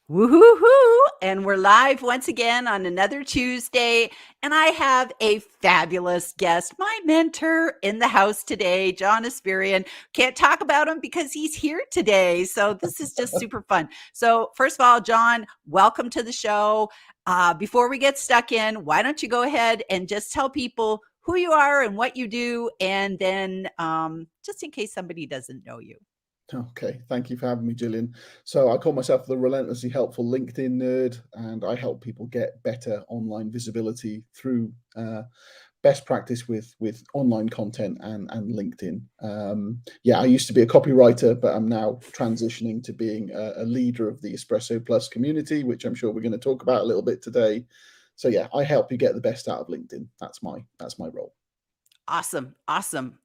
Woohoo! And we're live once again on another Tuesday. And I have a fabulous guest, my mentor in the house today, John Espirian. Can't talk about him because he's here today. So this is just super fun. So, first of all, John, welcome to the show. Before we get stuck in, why don't you go ahead and just tell people who you are and what you do? And then, just in case somebody doesn't know you. Okay, thank you for having me, Gillian. So I call myself the relentlessly helpful LinkedIn nerd, and I help people get better online visibility through best practice with online content and LinkedIn. Yeah, I used to be a copywriter, but I'm now transitioning to being a leader of the Espresso Plus community, which I'm sure we're going to talk about a little bit today. So yeah, I help you get the best out of LinkedIn. That's my role. Awesome. Awesome.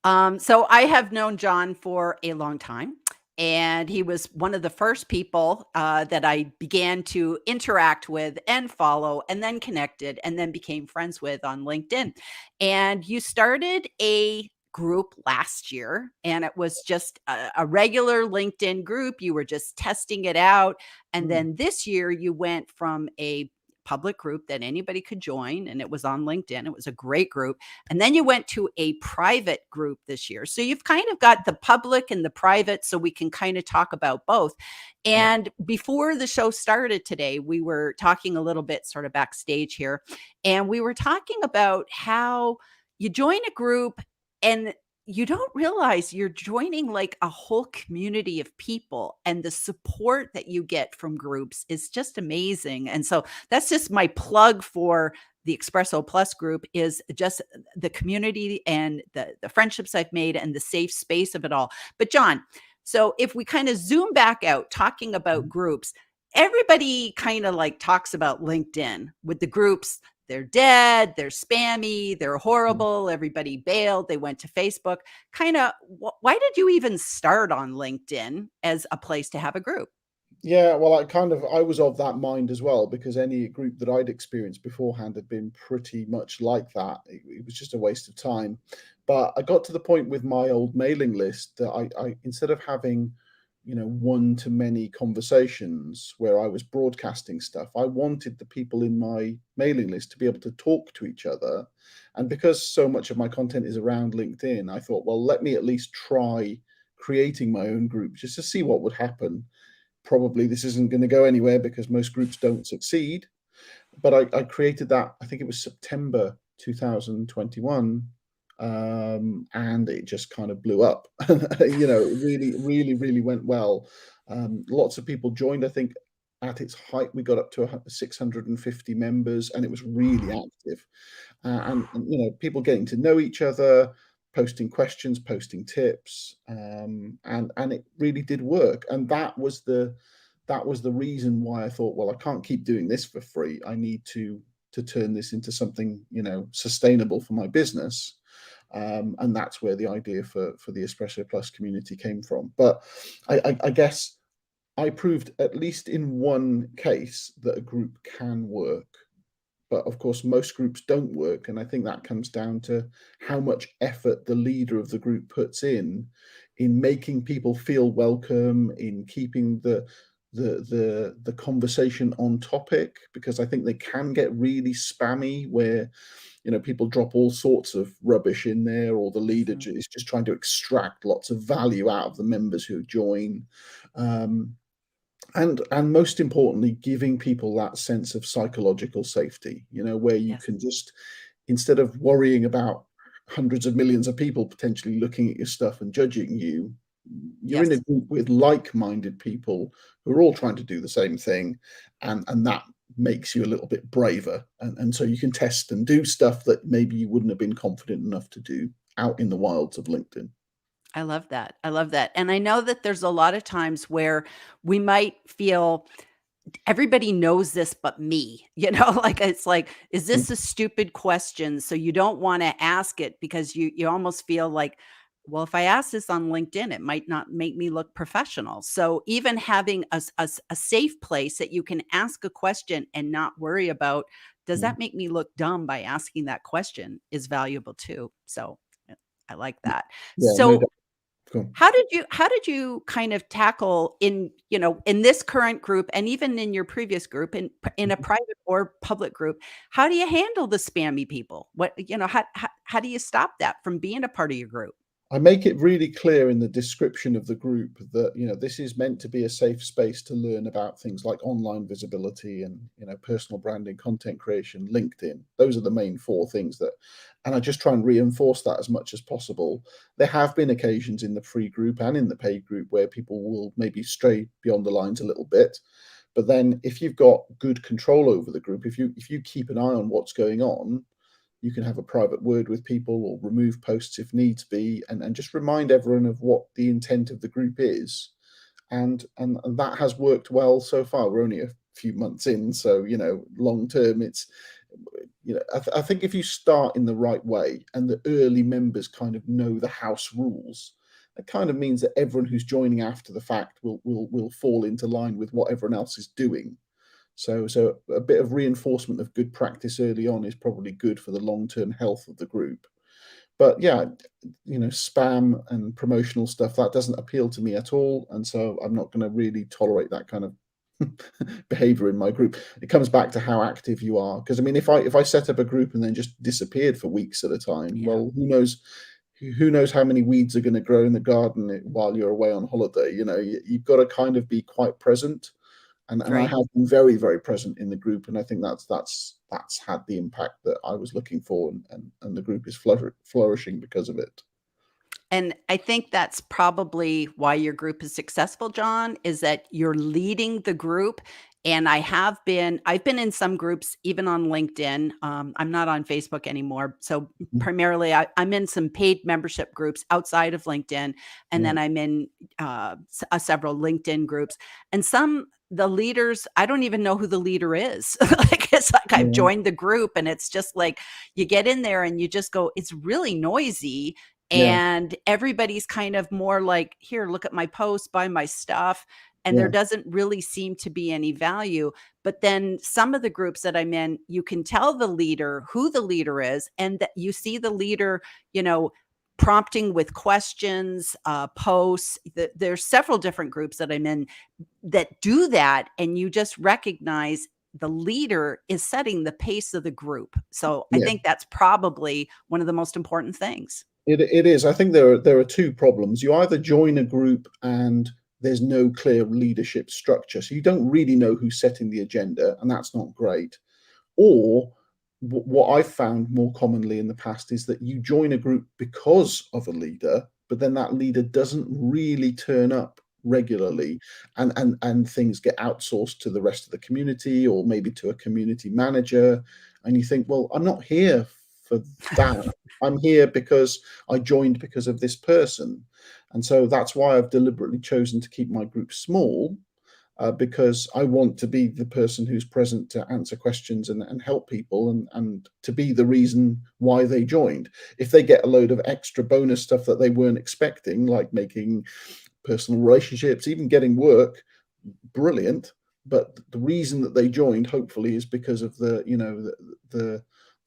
So I have known John for a long time, and he was one of the first people that I began to interact with and follow, and then connected, and then became friends with on LinkedIn. And you started a group last year, and it was just a regular LinkedIn group. You were just testing it out. And Mm. then this year, you went from a public group that anybody could join, and it was on LinkedIn. It was a great group, and then you went to a private group this year. So you've kind of got the public and the private, so we can kind of talk about both. Yeah. And before the show started today, we were talking a little bit sort of backstage here, and we were talking about how you join a group and you don't realize you're joining like a whole community of people, and the support that you get from groups is just amazing. And so that's just my plug for the Espresso Plus group, is just the community and the friendships I've made and the safe space of it all. But John, so if we kind of zoom back out talking about groups, everybody kind of like talks about LinkedIn with the groups. They're dead, they're spammy, they're Mm. horrible, everybody bailed, they went to Facebook. Kind of, why did you even start on LinkedIn as a place to have a group? Yeah, well, I was of that mind as well, because any group that I'd experienced beforehand had been pretty much like that. It was just a waste of time. But I got to the point with my old mailing list that I instead of having, one to many conversations where I was broadcasting stuff, I wanted the people in my mailing list to be able to talk to each other. And because so much of my content is around LinkedIn, I thought, well, let me at least try creating my own group just to see what would happen. Probably this isn't going to go anywhere because most groups don't succeed. But I created that, I think it was September 2021, and it just kind of blew up. It really, really, really went well. Lots of people joined. I think at its height, we got up to 650 members, and it was really active. And people getting to know each other, posting questions, posting tips, and it really did work. And that was the reason why I thought, well, I can't keep doing this for free. I need to turn this into something sustainable for my business. And that's where the idea for the Espresso Plus community came from. But I guess I proved, at least in one case, that a group can work. But of course, most groups don't work. And I think that comes down to how much effort the leader of the group puts in making people feel welcome, in keeping the conversation on topic, because I think they can get really spammy where people drop all sorts of rubbish in there, or the leader Mhm. is just trying to extract lots of value out of the members who join. Um, and most importantly, giving people that sense of psychological safety, where you Yes. can just, instead of worrying about hundreds of millions of people potentially looking at your stuff and judging you, you're in a Yes. group with like-minded people who are all trying to do the same thing, and that makes you a little bit braver, and so you can test and do stuff that maybe you wouldn't have been confident enough to do out in the wilds of LinkedIn. I love that. I love that. And I know that there's a lot of times where we might feel everybody knows this but me, like it's like, is Mm. this a stupid question? So you don't want to ask it because you almost feel like, well, if I ask this on LinkedIn, it might not make me look professional. So even having a safe place that you can ask a question and not worry about, does Mm. that make me look dumb by asking that question, is valuable too. So I like that. Yeah, no So doubt. Cool. How did you kind of tackle in this current group and even in your previous group in a Mhm. private or public group, how do you handle the spammy people? How do you stop that from being a part of your group? I make it really clear in the description of the group that, this is meant to be a safe space to learn about things like online visibility and, personal branding, content creation, LinkedIn. Those are the main four things and I just try and reinforce that as much as possible. There have been occasions in the free group and in the paid group where people will maybe stray beyond the lines a little bit. But then if you've got good control over the group, if you keep an eye on what's going on, you can have a private word with people or remove posts if needs be, and just remind everyone of what the intent of the group is. And that has worked well so far. We're only a few months in, so long term, it's I think if you start in the right way and the early members kind of know the house rules, it kind of means that everyone who's joining after the fact will fall into line with what everyone else is doing. So a bit of reinforcement of good practice early on is probably good for the long-term health of the group. But yeah, spam and promotional stuff, that doesn't appeal to me at all, and so I'm not gonna really tolerate that kind of behavior in my group. It comes back to how active you are, because I mean, if I set up a group and then just disappeared for weeks at a time, Yeah, well, who knows how many weeds are gonna grow in the garden while you're away on holiday, you've gotta kind of be quite present, and I right. have been very, very present in the group, and I think that's had the impact that I was looking for, and the group is flourishing because of it. And I think that's probably why your group is successful, John, is that you're leading the group. And I've been in some groups, even on LinkedIn. I'm not on Facebook anymore. So Mhm. primarily I'm in some paid membership groups outside of LinkedIn. And then Right. I'm in several LinkedIn groups. And the leaders, I don't even know who the leader is. Like it's like I've Yeah. joined the group and it's just like you get in there and you just go, it's really noisy Yeah. and everybody's kind of more like, "Here, look at my post, buy my stuff," and there Yeah. doesn't really seem to be any value, but then some of the groups that I'm in, you can tell the leader who the leader is, and that you see the leader, you know, prompting with questions, posts. There's several different groups that I'm in that do that, and you just recognize the leader is setting the pace of the group. So, I Yeah. think that's probably one of the most important things. It is. I think there are two problems. You either join a group and there's no clear leadership structure, so you don't really know who's setting the agenda, and that's not great. Or what I've found more commonly in the past is that you join a group because of a leader, but then that leader doesn't really turn up regularly, and things get outsourced to the rest of the community or maybe to a community manager, and you think, well, I'm not here for that. I'm here because I joined because of this person, and so that's why I've deliberately chosen to keep my group small, because I want to be the person who's present to answer questions and help people, and to be the reason why they joined. If they get a load of extra bonus stuff that they weren't expecting, like making personal relationships, even getting work, brilliant. But the reason that they joined, hopefully, is because of the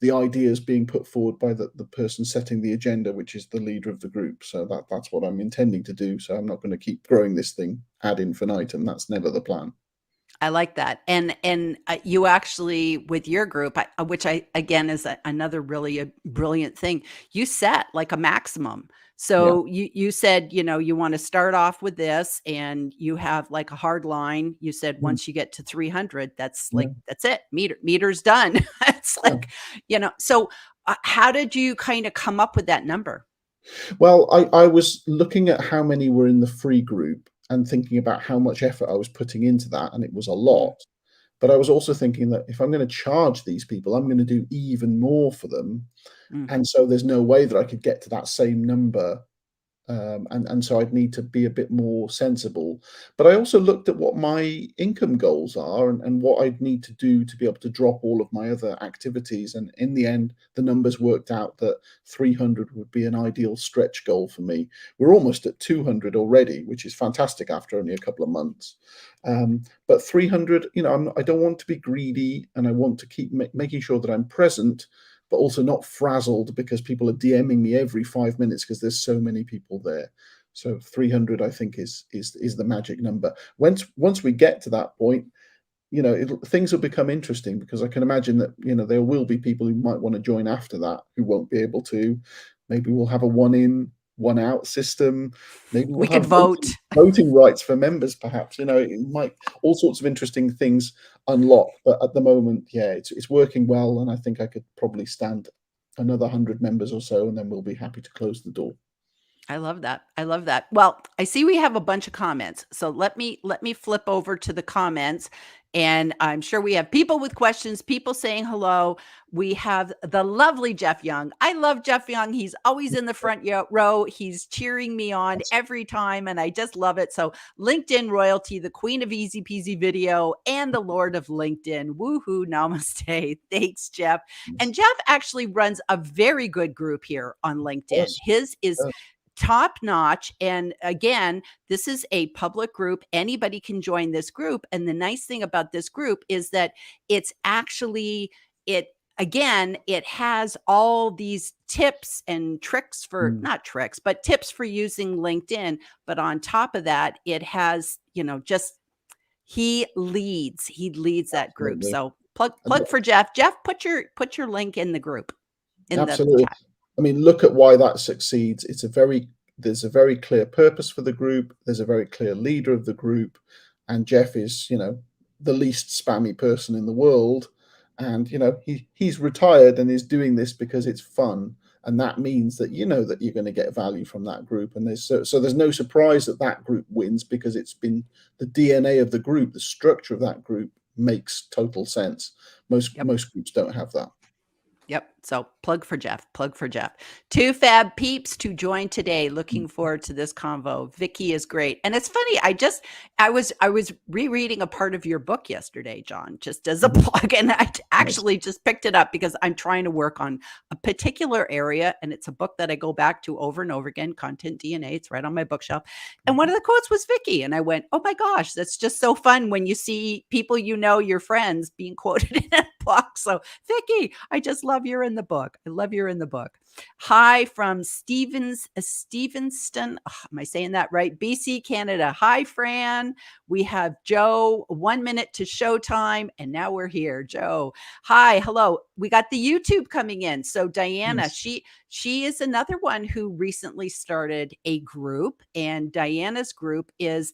the ideas being put forward by the person setting the agenda, which is the leader of the group. So that's what I'm intending to do. So I'm not going to keep growing this thing ad infinitum. That's never the plan. I like that. And you actually with your group, which I again is another really a brilliant thing. You set like a maximum. Yeah. So you said, you want to start off with this and you have like a hard line. You said Mm, once you get to 300, that's yeah. like that's it. Meter's done. It's Yeah. like, so how did you kind of come up with that number? Well, I was looking at how many were in the free group and thinking about how much effort I was putting into that, and it was a Mm, lot. But I was also thinking that if I'm going to charge these people, I'm going to do even more for them. mm. And so there's no way that I could get to that same number, and so I'd need to be a bit more sensible. But I also looked at what my income goals are, and what I'd need to do to be able to drop all of my other activities. And in the end, the numbers worked out that 300 would be an ideal stretch goal for me. We're almost at 200 already, which is fantastic after only a couple of months. But 300, I don't want to be greedy, and I want to keep making sure that I'm present, but also not frazzled because people are DMing me every 5 minutes because there's so many people there. So 300, I think, is the magic number. Once we get to that point, things will become interesting, because I can imagine that there will be people who might want to join after that who won't be able to. Maybe we'll have a one in, one out system. Maybe We we'll could have vote. voting rights for members, perhaps. It might, all sorts of interesting things unlock. But at the moment, yeah, it's working well, and I think I could probably stand another 100 members or so, and then we'll be happy to close the door. I love that. I love that. Well, I see we have a bunch of comments. So let me flip over to the comments, and I'm sure we have people with questions, people saying hello. We have the lovely Jeff Young. I love Jeff Young. He's always in the front row. He's cheering me on every time, and I just love it. So LinkedIn royalty, the queen of easy peasy video, and the lord of LinkedIn. Woohoo, namaste. Thanks, Jeff. And Jeff actually runs a very good group here on LinkedIn. Yes. His is top notch. And again, this is a public group. Anybody can join this group. And the nice thing about this group is that it's actually, it has all these tips and tricks for, not tricks, but tips for using LinkedIn. But on top of that, it has, just, he leads that group. Absolutely. So plug for Jeff. Jeff, put your link in the group, in the Absolutely. chat. I mean, look at why that succeeds. There's a very clear purpose for the group. There's a very clear leader of the group, and Jeff is, the least spammy person in the world. And he's retired and is doing this because it's fun, and that means that that you're going to get value from that group. And there's no surprise that group wins, because it's been the DNA of the group. The structure of that group makes total sense. Most groups don't have that. Yep. So plug for Jeff. Two fab peeps to join today. Looking forward to this convo. Vicky is great. And it's funny. I was rereading a part of your book yesterday, John, just as a plug. And I actually just picked it up because I'm trying to work on a particular area. And it's a book that I go back to over and over again, Content DNA. It's right on my bookshelf. And one of the quotes was Vicky. And I went, oh my gosh, that's just so fun when you see people, your friends being quoted in a book. So Vicky, I just love you're in the book. I love you're in the book. Hi from Stevenston. Oh, am I saying that right? BC, Canada. Hi, Fran. We have Joe, 1 minute to showtime. And now we're here. Joe. Hi. Hello. We got the YouTube coming in. So Diana, Yes. she is another one who recently started a group, and Diana's group is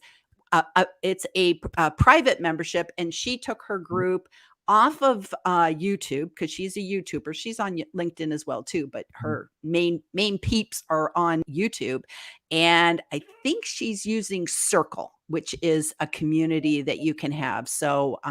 it's a private membership, and she took her group off of YouTube because she's a YouTuber. She's on LinkedIn as well too, but her main peeps are on YouTube. And I think she's using Circle, which is a community that you can have. So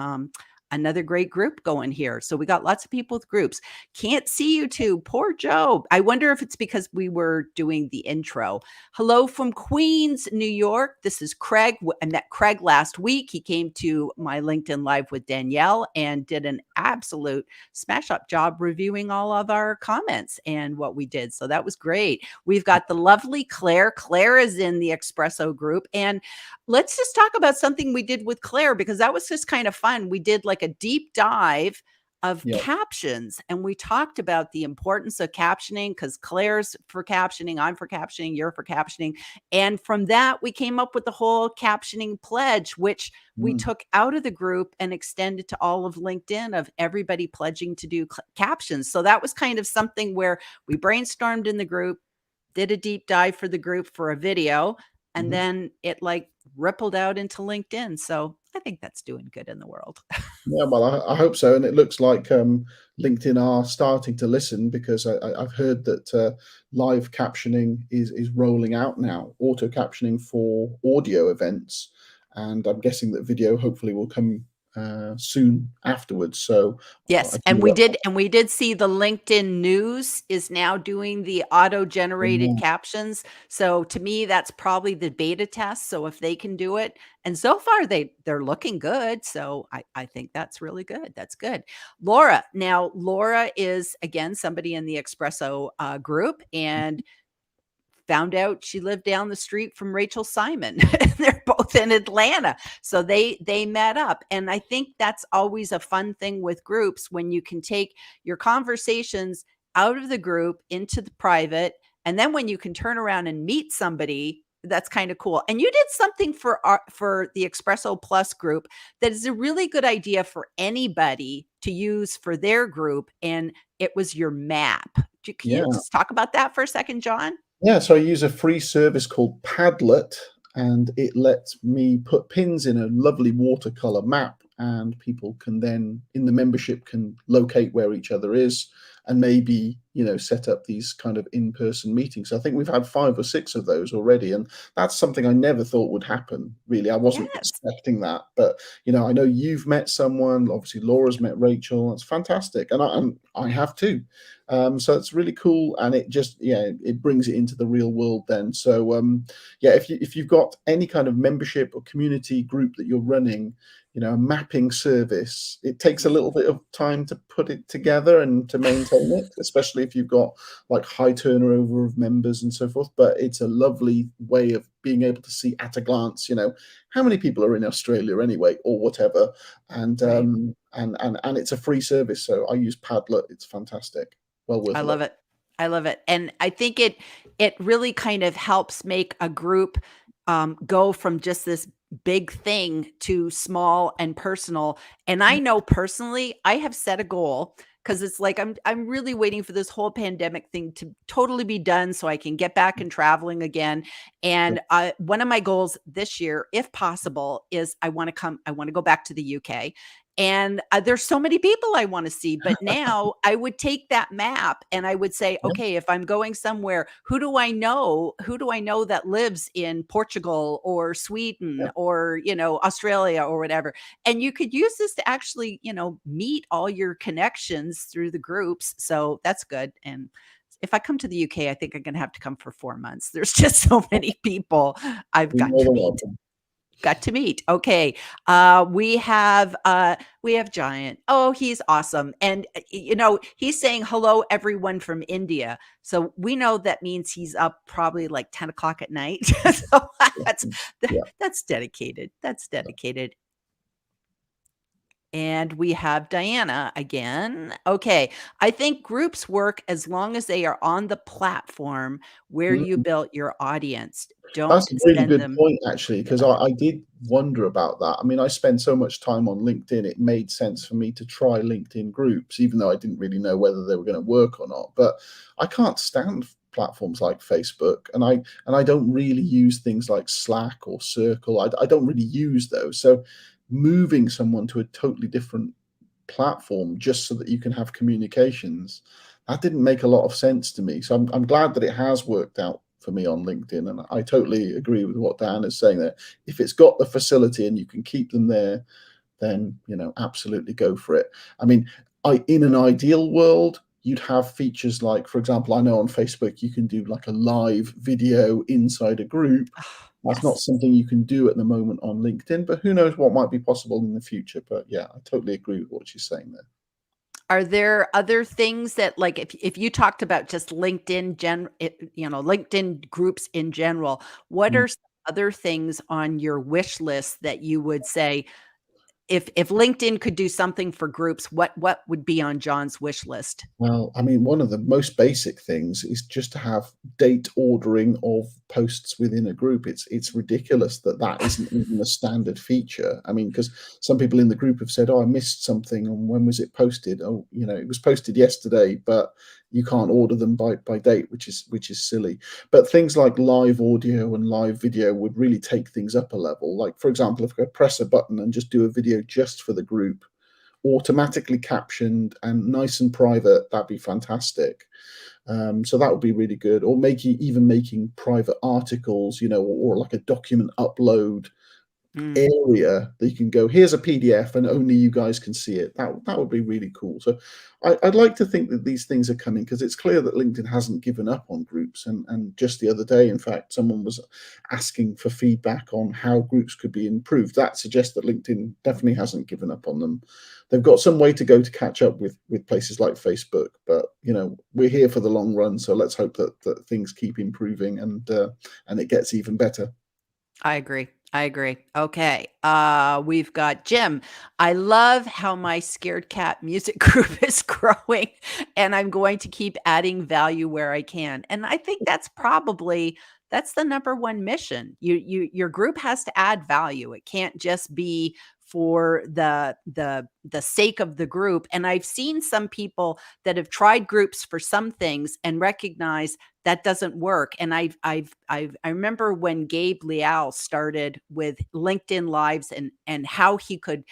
another great group going here. So we got lots of people with groups. Can't see you two. Poor Joe. I wonder if it's because we were doing the intro. Hello from Queens, New York. This is Craig. I met Craig last week. He came to my LinkedIn Live with Danielle and did an absolute smash up job reviewing all of our comments and what we did. So that was great. We've got the lovely Claire. Claire is in the Espresso group. And let's just talk about something we did with Claire, because that was just kind of fun. We did like a deep dive of captions, and we talked about the importance of captioning, because Claire's for captioning, I'm for captioning, you're for captioning. And from that, we came up with the whole captioning pledge, which we took out of the group and extended to all of LinkedIn, of everybody pledging to do captions. So that was kind of something where we brainstormed in the group, did a deep dive for the group for a video, and then it like rippled out into LinkedIn. So I think that's doing good in the world. Yeah, well, I hope so. And it looks like LinkedIn are starting to listen, because I've heard that live captioning is rolling out now, auto captioning for audio events. And I'm guessing that video hopefully will come soon afterwards. So yes, and we did see the LinkedIn News is now doing the auto-generated captions. So to me, that's probably the beta test. So if they can do it, and so far they're looking good. So I think that's really good. That's good. Laura. Now, Laura is again somebody in the Espresso group, and found out she lived down the street from Rachel Simon. They're both in Atlanta. So they met up. And I think that's always a fun thing with groups, when you can take your conversations out of the group into the private. And then when you can turn around and meet somebody That's kinda cool. And you did something for the Espresso Plus group that is a really good idea for anybody to use for their group, and it was your map. Can you Yeah. just talk about that for a second, John? Yeah, so I use a free service called Padlet, and it lets me put pins in a lovely watercolor map, and people can then, in the membership, can locate where each other is, and maybe set up these kind of in-person meetings. I think we've had 5 or 6 of those already, and that's something I never thought would happen. Really, I wasn't Yes. expecting that, but I know you've met someone. Obviously, Laura's met Rachel. It's fantastic, and I have too. So it's really cool, and it just it brings it into the real world then. So yeah, if you've got any kind of membership or community group that you're running, a mapping service, it takes a little bit of time to put it together and to maintain it, especially if you've got like high turnover of members and so forth. But it's a lovely way of being able to see at a glance, how many people are in Australia anyway, or whatever. And Right. and it's a free service, so I use Padlet. It's fantastic. Well worth I a look. love it. I love it. And I think it really kind of helps make a group go from just this big thing to small and personal. And I know personally, I have set a goal because it's like I'm really waiting for this whole pandemic thing to totally be done so I can get back and traveling again. Sure. And one of my goals this year, if possible, is I want to go back to the UK. And there's so many people I want to see, but now I would take that map and I would say, Yeah, okay, if I'm going somewhere, who do I know? Who do I know that lives in Portugal or yeah. Sweden or, Australia or whatever? And you could use this to actually, meet all your connections through the groups. So that's good. And if I come to the UK, I think I'm going to have to come for 4 months. There's just so many people I've You're got more to than meet. welcome. Got to meet. Okay. We have Giant. Oh, he's awesome. And he's saying hello everyone from India. So we know that means he's up probably like 10 o'clock at night. So that's Yeah. that's dedicated. That's dedicated. And we have Diana again. Okay. I think groups work as long as they are on the platform where you Mm. built your audience. Don't That's a really send good them. point, actually, because I did wonder about that. I mean, I spend so much time on LinkedIn, it made sense for me to try LinkedIn groups, even though I didn't really know whether they were going to work or not. But I can't stand platforms like Facebook, and I don't really use things like Slack or Circle. I don't really use those. So moving someone to a totally different platform just so that you can have communications, that didn't make a lot of sense to me. So I'm glad that it has worked out for me on LinkedIn. And I totally agree with what Dan is saying there. If it's got the facility and you can keep them there, then absolutely go for it. I mean, in an ideal world, you'd have features like, for example, I know on Facebook you can do like a live video inside a group. That's not Yes. something you can do at the moment on LinkedIn, but who knows what might be possible in the future. But yeah, I totally agree with what she's saying there. Are there other things that like if you talked about just LinkedIn groups in general, what Mm. are some other things on your wish list that you would say, if LinkedIn could do something for groups, what would be on John's wish list? Well, I mean, one of the most basic things is just to have date ordering of posts within a group. It's ridiculous that that isn't even a standard feature. I mean, because some people in the group have said, "Oh, I missed something, and when was it posted?" Oh, it was posted yesterday, but you can't order them by date, which is silly. But things like live audio and live video would really take things up a level. Like, for example, if I press a button and just do a video just for the group, automatically captioned and nice and private, that'd be fantastic. So that would be really good. Or making private articles, or like a document upload Mm, area that you can go, here's a PDF and only you guys can see it. That would be really cool. So I'd like to think that these things are coming, because it's clear that LinkedIn hasn't given up on groups. And just the other day, in fact, someone was asking for feedback on how groups could be improved. That suggests that LinkedIn definitely hasn't given up on them. They've got some way to go to catch up with places like Facebook, but we're here for the long run. So let's hope that things keep improving, and it gets even better. I agree. I agree. Okay. We've got Jim. I love how my scared cat music group is growing, and I'm going to keep adding value where I can. And I think that's probably That's the number one mission. Your group has to add value. It can't just be for the sake of the group. And I've seen some people that have tried groups for some things and recognize that doesn't work. And I remember when Gabe Leal started with LinkedIn Lives and how he could,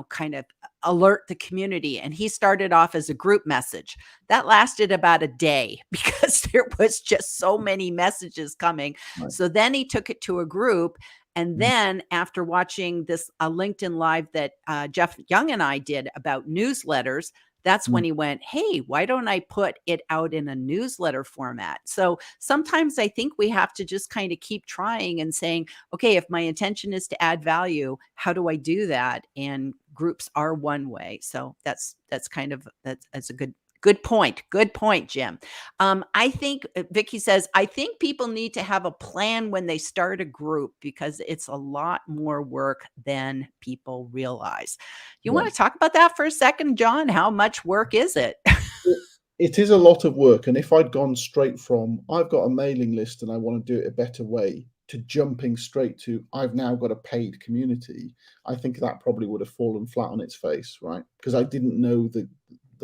kind of alert the community. And he started off as a group message that lasted about a day because there was just so many messages coming. Right. So then he took it to a group. And Mhm. then after watching this LinkedIn Live that Jeff Young and I did about newsletters, that's when Mm. he went, hey, why don't I put it out in a newsletter format? So sometimes I think we have to just kind of keep trying and saying, okay, if my intention is to add value, how do I do that? And groups are one way. So that's kind of that's a good point. Good point, Jim. I think Vicky says, I think people need to have a plan when they start a group because it's a lot more work than people realize. You want to Yes. talk about that for a second, John? How much work is it? It it is a lot of work, and if I'd gone straight from, "I've got a mailing list and I wanna do it a better way," to jumping straight to, "I've now got a paid community," I think that probably would have fallen flat on its face, right? Because I didn't know the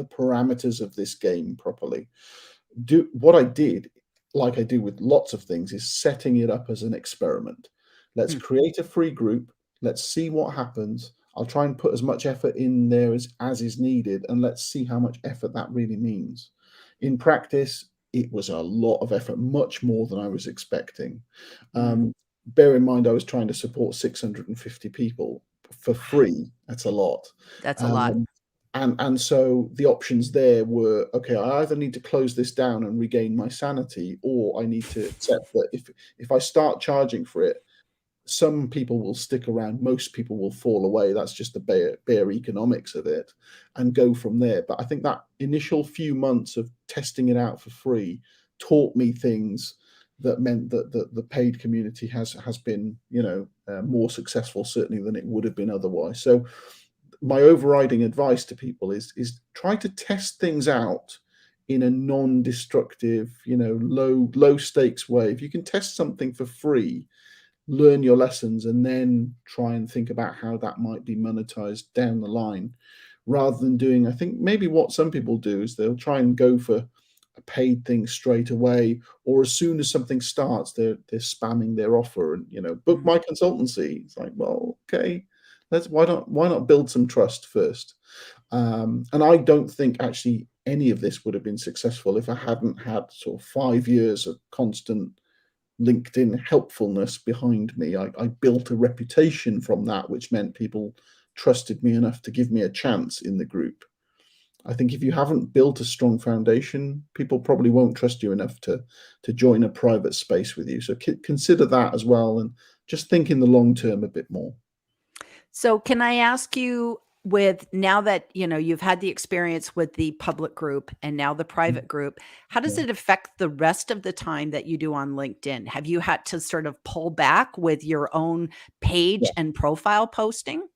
parameters of this game properly. Do what I did, like I do with lots of things, is setting it up as an experiment. Let's Mm, create a free group. Let's see what happens. I'll try and put as much effort in there as is needed, and let's see how much effort that really means. In practice, it was a lot of effort, much more than I was expecting. mm. Bear in mind, I was trying to support 650 people for free. That's a lot. That's a lot. Um, and so the options there were, okay, I either need to close this down and regain my sanity, or I need to accept that if I start charging for it, some people will stick around, most people will fall away. That's just the bare economics of it, and go from there. But I think that initial few months of testing it out for free taught me things that meant that the paid community has been, more successful certainly than it would have been otherwise. So my overriding advice to people is try to test things out in a non-destructive, low stakes way. If you can test something for free, learn your lessons, and then try and think about how that might be monetized down the line, rather than doing, I think maybe what some people do is they'll try and go for a paid thing straight away, or as soon as something starts, they're spamming their offer and, book Mm. my consultancy. It's like, well, okay, let's why not build some trust first? And I don't think actually any of this would have been successful if I hadn't had sort of 5 years of constant LinkedIn helpfulness behind me. I built a reputation from that, which meant people trusted me enough to give me a chance in the group. I think if you haven't built a strong foundation, people probably won't trust you enough to join a private space with you. So consider that as well, and just think in the long term a bit more. So can I ask you, with now that, you've had the experience with the public group and now the Mm. private group, how does Yeah, it affect the rest of the time that you do on LinkedIn? Have you had to sort of pull back with your own yeah. page and profile posting?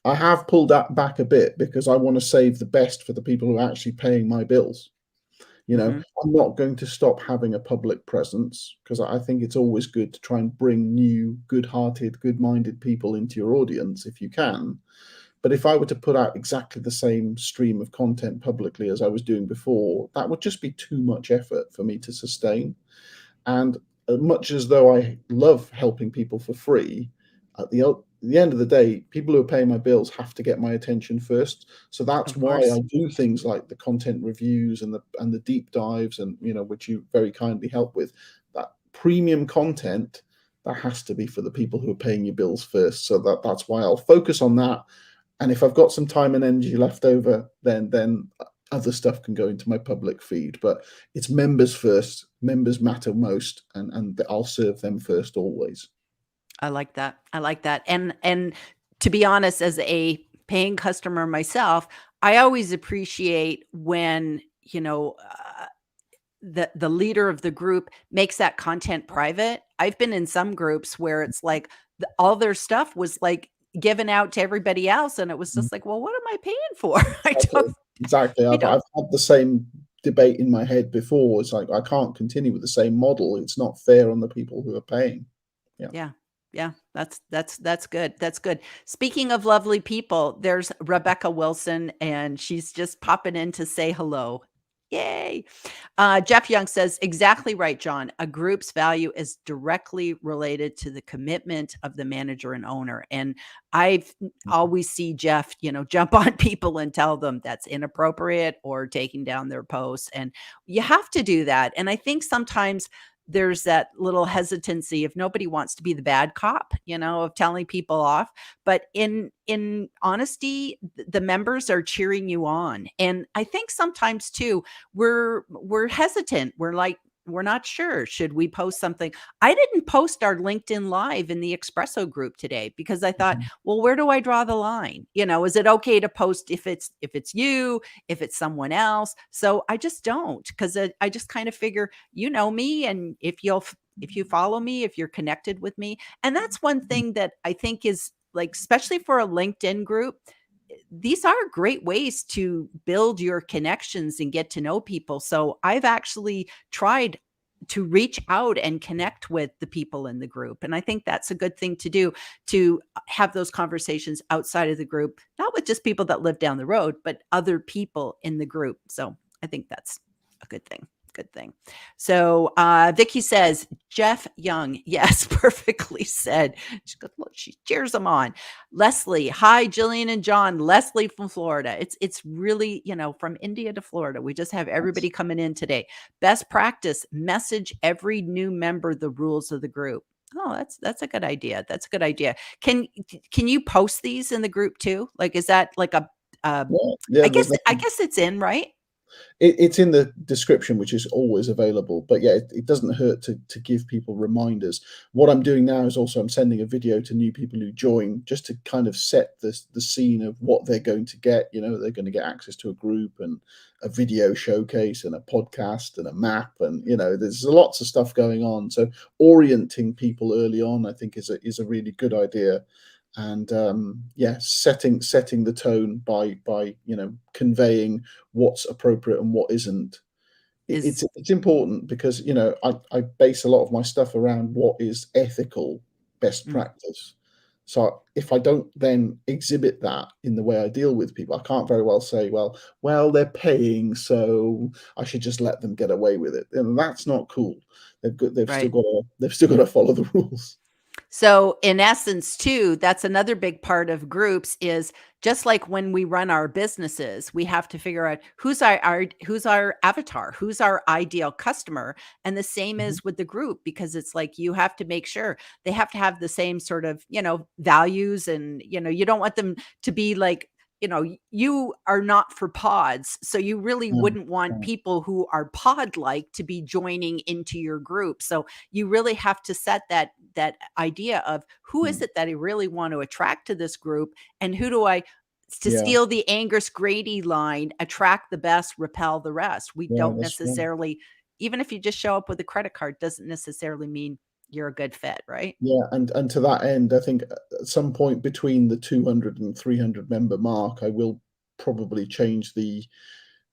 I have pulled that back a bit because I want to save the best for the people who are actually paying my bills. Mhm. I'm not going to stop having a public presence because I think it's always good to try and bring new, good-hearted, good-minded people into your audience if you can. But if I were to put out exactly the same stream of content publicly as I was doing before, that would just be too much effort for me to sustain. And as much as though I love helping people for free, at the end of the day, people who are paying my bills have to get my attention first. So that's Of why I course. do things like the content reviews and the deep dives, and which you very kindly help with. That premium content, that has to be for the people who are paying your bills first. So that's why I'll focus on that. And if I've got some time and energy left over, then other stuff can go into my public feed. But it's members first. Members matter most, and I'll serve them first always. I like that. I like that. And to be honest, as a paying customer myself, I always appreciate when, the leader of the group makes that content private. I've been in some groups where it's like all their stuff was like given out to everybody else, and it was Mm. just like, well, what am I paying for? I don't, Exactly. I I've don't. I've had the same debate in my head before. It's like, I can't continue with the same model. It's not fair on the people who are paying. Yeah. Yeah. Yeah, that's good. That's good. Speaking of lovely people, there's Rebecca Wilson, and she's just popping in to say hello. Yay. Jeff Young says, exactly right, John. A group's value is directly related to the commitment of the manager and owner. And I've always see Jeff, jump on people and tell them that's inappropriate or taking down their posts. And you have to do that. And I think sometimes there's that little hesitancy if nobody wants to be the bad cop, of telling people off. But in honesty, the members are cheering you on. And I think sometimes too, we're hesitant. We're like, we're not sure. Should we post something? I didn't post our LinkedIn Live in the Espresso group today because I thought, well, where do I draw the line? Is it okay to post if it's you, if it's someone else? So I just don't, because I just kind of figure, me, and if you follow me, if you're connected with me. And that's one thing that I think is like, especially for a LinkedIn group, these are great ways to build your connections and get to know people. So I've actually tried to reach out and connect with the people in the group. And I think that's a good thing to do, to have those conversations outside of the group, not with just people that live down the road, but other people in the group. So I think that's a good thing. Good thing. So Vicky says, Jeff Young. Yes, perfectly said. She goes, look, she cheers them on. Leslie, hi, Jillian and John. Leslie from Florida. It's really, from India to Florida. We just have everybody coming in today. Best practice, message every new member the rules of the group. Oh, that's a good idea. That's a good idea. Can you post these in the group too? Like, is that like a Yeah, I guess it's in, right? It's in the description, which is always available. But yeah, it doesn't hurt to give people reminders. What I'm doing now is also I'm sending a video to new people who join, just to kind of set the scene of what they're going to get. They're going to get access to a group and a video showcase and a podcast and a map, and there's lots of stuff going on. So orienting people early on, I think, is a really good idea. And setting the tone by conveying what's appropriate and what isn't. It's important because I base a lot of my stuff around what is ethical best practice. So if I don't then exhibit that in the way I deal with people, I can't very well say, well, they're paying, so I should just let them get away with it. And that's not cool. They've still got to follow the rules. So in essence too, that's another big part of groups, is just like when we run our businesses, we have to figure out who's our avatar, who's our ideal customer. And the same is with the group, because it's like, you have to make sure they have to have the same sort of, values. And, you don't want them to be like, you are not for pods. So you really wouldn't want people who are pod like to be joining into your group. So you really have to set that idea of who is it that I really want to attract to this group, and who do I, to steal the Angus Grady line, attract the best, repel the rest. We don't necessarily, even if you just show up with a credit card, doesn't necessarily mean you're a good fit, right? Yeah, and to that end, I think at some point between the 200 and 300 member mark, I will probably change the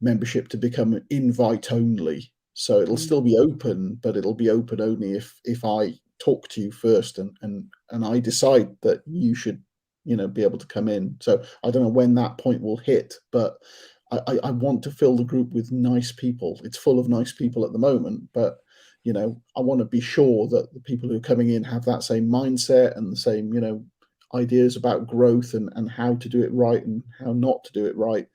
membership to become invite only. So it'll still be open, but it'll be open only if I talk to you first and I decide that you should, be able to come in. So I don't know when that point will hit, but I want to fill the group with nice people. It's full of nice people at the moment, but I want to be sure that the people who are coming in have that same mindset and the same, ideas about growth and how to do it right and how not to do it right.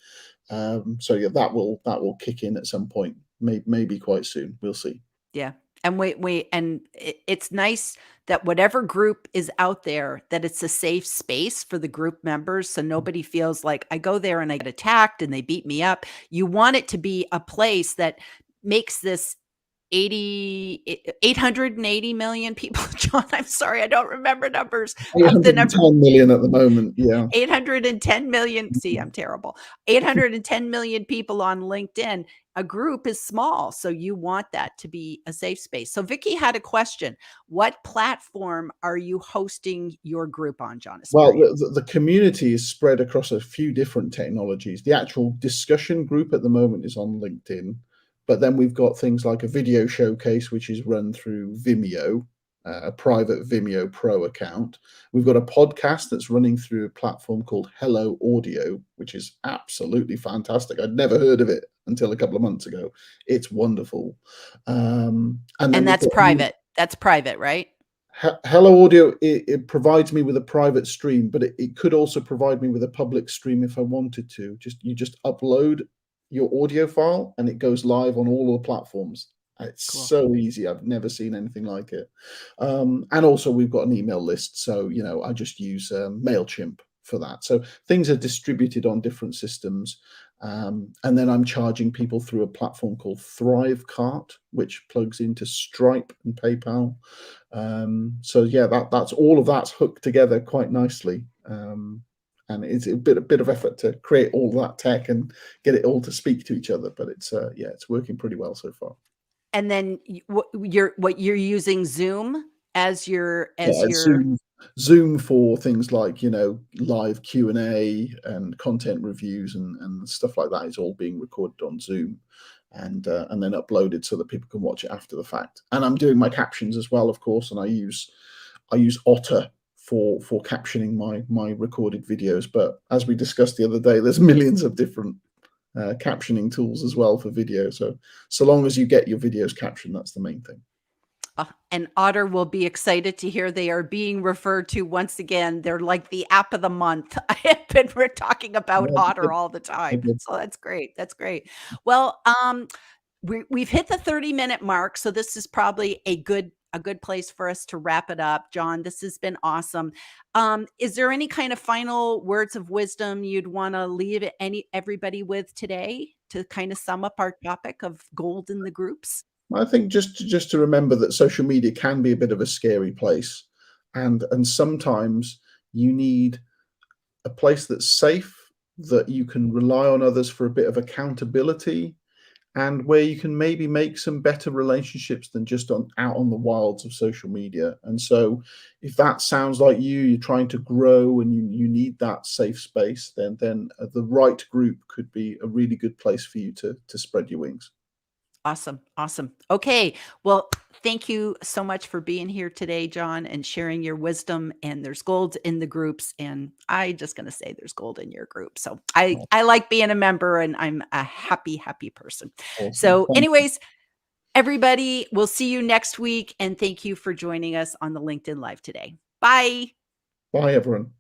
So yeah, that will kick in at some point, maybe quite soon. We'll see. Yeah. And it's nice that whatever group is out there, that it's a safe space for the group members. So nobody feels like I go there and I get attacked and they beat me up. You want it to be a place that makes this 880 million people. John, I'm sorry, I don't remember numbers. The number 810 million at the moment. Yeah. 810 million. See, I'm terrible. 810 million people on LinkedIn. A group is small, so you want that to be a safe space. So Vicky had a question. What platform are you hosting your group on, John Espirian? Well, the community is spread across a few different technologies. The actual discussion group at the moment is on LinkedIn. But then we've got things like a video showcase, which is run through Vimeo, a private Vimeo Pro account. We've got a podcast that's running through a platform called Hello Audio, which is absolutely fantastic. I'd never heard of it until a couple of months ago. It's wonderful. And then And we've that's got private. That's private, right? Hello Audio. It provides me with a private stream, but it could also provide me with a public stream if I wanted to. You just upload your audio file and it goes live on all the platforms. It's Cool. so easy. I've never seen anything like it. And also we've got an email list, so I just use Mailchimp for that. So things are distributed on different systems. And then I'm charging people through a platform called Thrivecart, which plugs into Stripe and PayPal. So yeah, that's all of that's hooked together quite nicely. And it's a bit of effort to create all that tech and get it all to speak to each other, but it's it's working pretty well so far. And then what you're using Zoom as Yeah, your Zoom for things like, live Q&A and content reviews and stuff like that is all being recorded on Zoom and then uploaded so that people can watch it after the fact. And I'm doing my captions as well, of course, and I use Otter for captioning my recorded videos. But as we discussed the other day, there's millions of different captioning tools as well for video. So long as you get your videos captioned, that's the main thing. And Otter will be excited to hear they are being referred to once again. They're like the app of the month. We're talking about Yeah, Otter good, all the time. good. So that's great. That's great. Well, we've hit the 30-minute mark, so this is probably a good place for us to wrap it up. John, this has been awesome. Is there any kind of final words of wisdom you'd want to leave everybody with today to kind of sum up our topic of gold in the groups? I think just to remember that social media can be a bit of a scary place, and sometimes you need a place that's safe, that you can rely on others for a bit of accountability, and where you can maybe make some better relationships than just out on the wilds of social media. And so, if that sounds like you're trying to grow and you need that safe space, then the right group could be a really good place for you to spread your wings. Awesome. Awesome. Okay. Well, thank you so much for being here today, John, and sharing your wisdom. And there's gold in the groups. And I just going to say there's gold in your group. So I like being a member and I'm a happy, happy person. Awesome. So, Thank you. anyways, everybody, we'll see you next week. And thank you for joining us on the LinkedIn Live today. Bye. Bye, everyone.